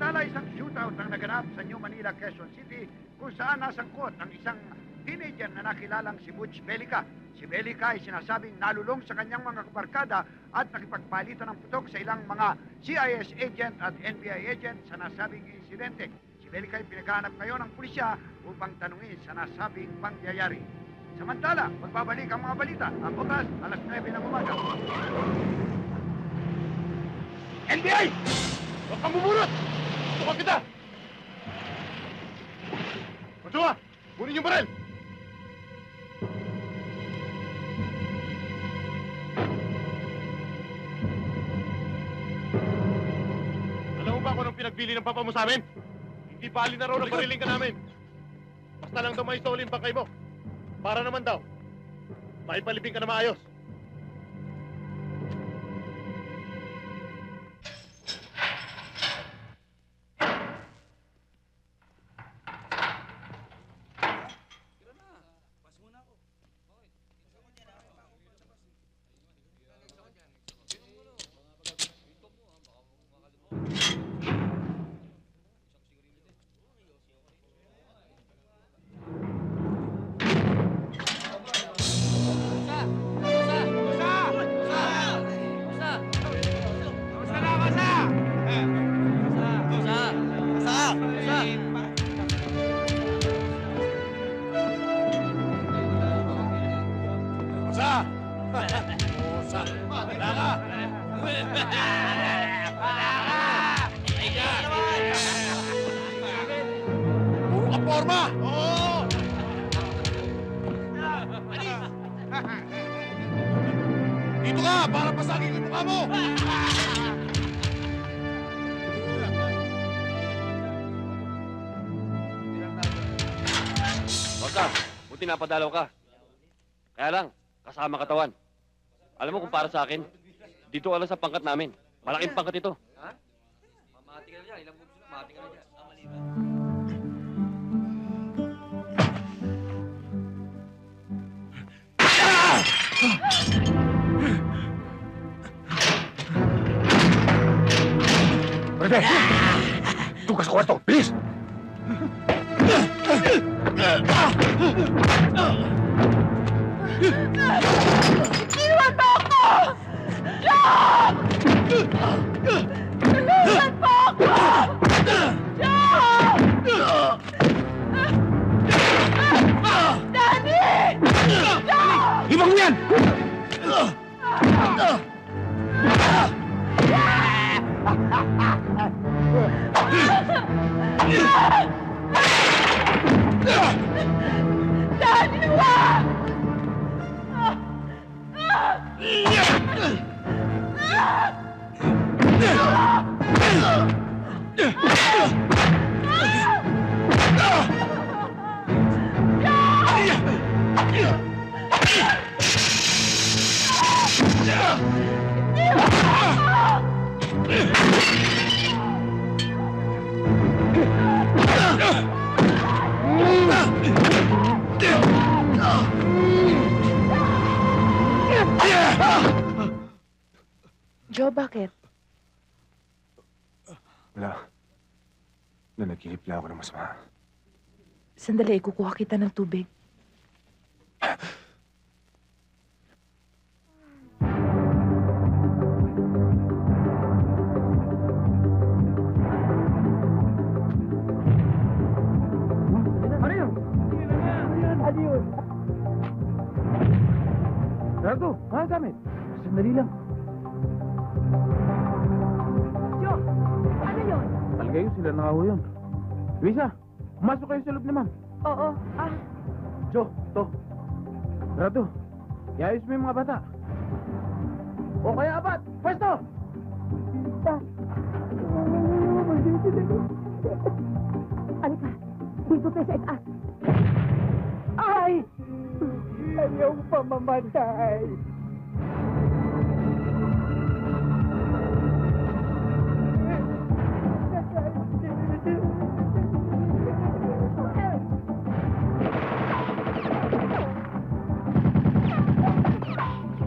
Samantala, isang shootout ang naganap sa New Manila, Quezon City kung saan nasangkot ang isang teenager na nakilalang si Butch Belica. Si Belica ay sinasabing nalulong sa kanyang mga kabarkada at nakipagpalitan ng putok sa ilang mga CIS agent at NBI agent sa nasabing insidente. Si Belica ay pinaghahanap ngayon ng pulisya upang tanungin sa nasabing pangyayari. Samantala, magbabalik ang mga balita ang bukas alas 9 ng umaga. NBI! Huwag kang bubunot! Tukan kita! Matsuha! Kunin yung baril! Alam mo ba kung anong pinagbili ng papa mo sa amin? Hindi bali na raw na bariling ka namin. Basta lang daw may soli yung bangkay mo. Para naman daw, maipalibing ka na maayos. Dito ka! Para pasagin yung mukha mo! Basta, buti napadalaw ka. Kaya lang, kasama katawan. Alam mo kung para sa akin, dito alam sa pangkat namin. Malaking pangkat ito. Ha? Mamati ka na dyan. Ilang bubos na mamati ka na dyan. Brother! Tukas sa kwarto! Bilis! Iwan mo ako! John! Tulungan mo ako! John! Daddy! John! Ibang mo yan! Daddy, wag! Joe, bakit? Wala. Nanaginip lang ako ng masama. Sandali, kukuha kita ng tubig. Ano yun? Ano yun? Gerardo, mga gamit. Sandali lang. Joe, ano yun? Talaga yun, sila nakaho yun. Luisa, pumasok kayo sa loob ni ma'am. Oo, Jo, to. Gerardo, iayos mo yung mga bata. O kaya apat, pwesto! Alika, dito tayo sa itaas. Ay! Ayaw pa mamatay.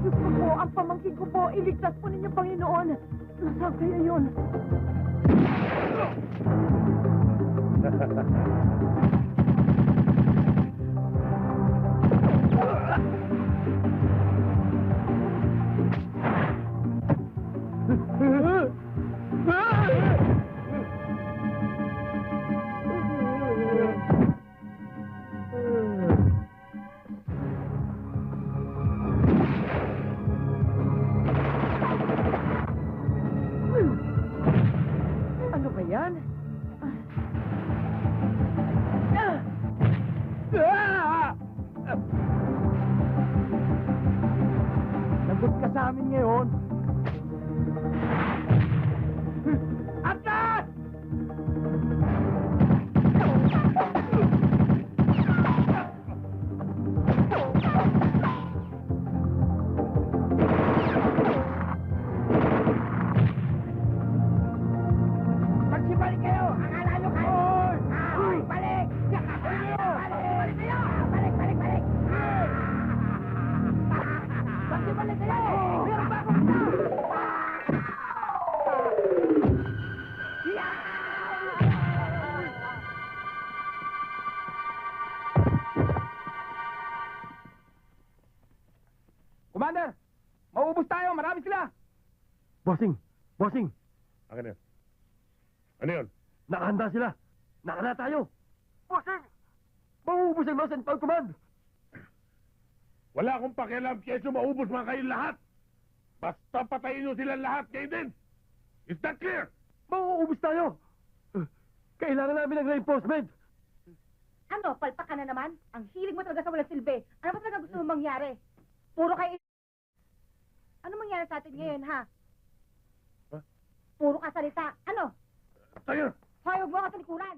Gusto ko, ang pamangkin ko po, iligtas po ninyo, Panginoon. Nasaan kaya yun? Ano ba yan? Lagot ka sa amin ngayon. Atlas! Magsibalik kayo! Akala nyo kayo! Hoy! Balik! Balik kayo! Balik! Magsibalik kayo! Meron pa akong Commander! Mauubos tayo! Marami sila! Bossing! Bossing! Akin yan. Ano yun? Nakahanda sila! Nakahanda tayo! Bossing! Mauubos ang Lost and Found Command! Wala akong pakialam keso maubos mga kayo lahat. Basta patayin nyo silang lahat kayo din. Is that clear? Mauubos tayo! Kailangan namin ng reinforcement! Ano, palpak ka na naman? Ang hilig mo talaga sa walang silbi. Ano ba talaga gusto mong mangyari? Puro kayo... Ano mangyari sa atin ngayon, ha? Ha? Puro ka salita. Ano? Tayo! Hoy, huwag mo ako talikuran.